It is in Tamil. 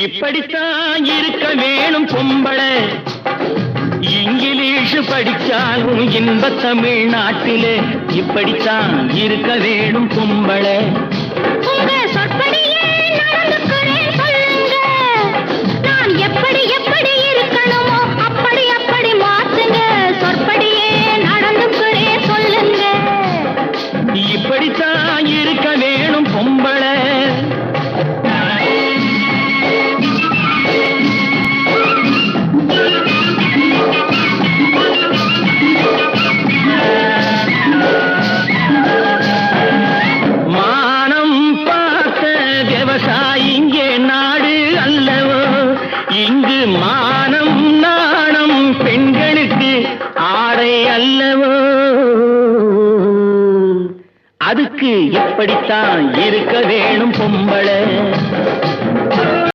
இப்படித்தான் இருக்க வேணும் பொம்பளை. இங்கிலீஷ் படிச்சாலும் இன்ப தமிழ்நாட்டிலே இப்படித்தான் இருக்க வேணும் பொம்பளை. உங்க சொற்படியே நடந்துக்கிறேன் சொல்லுங்க. நான் எப்படி எப்படி இருக்கணுமோ அப்படி அப்படி மாத்துங்க. சொற்படியே நடந்துக்கிறேன் சொல்லுங்க. இப்படித்தான் இருக்க வேணும் பொம்பளை. மானம் பார்த்த விவசாயி இங்கே நாடு அல்லவோ. இங்கு மானம் நாணம் பெண்களுக்கு ஆடை அல்லவோ. அதுக்கு எப்படித்தான் இருக்க வேணும் பொம்பளை.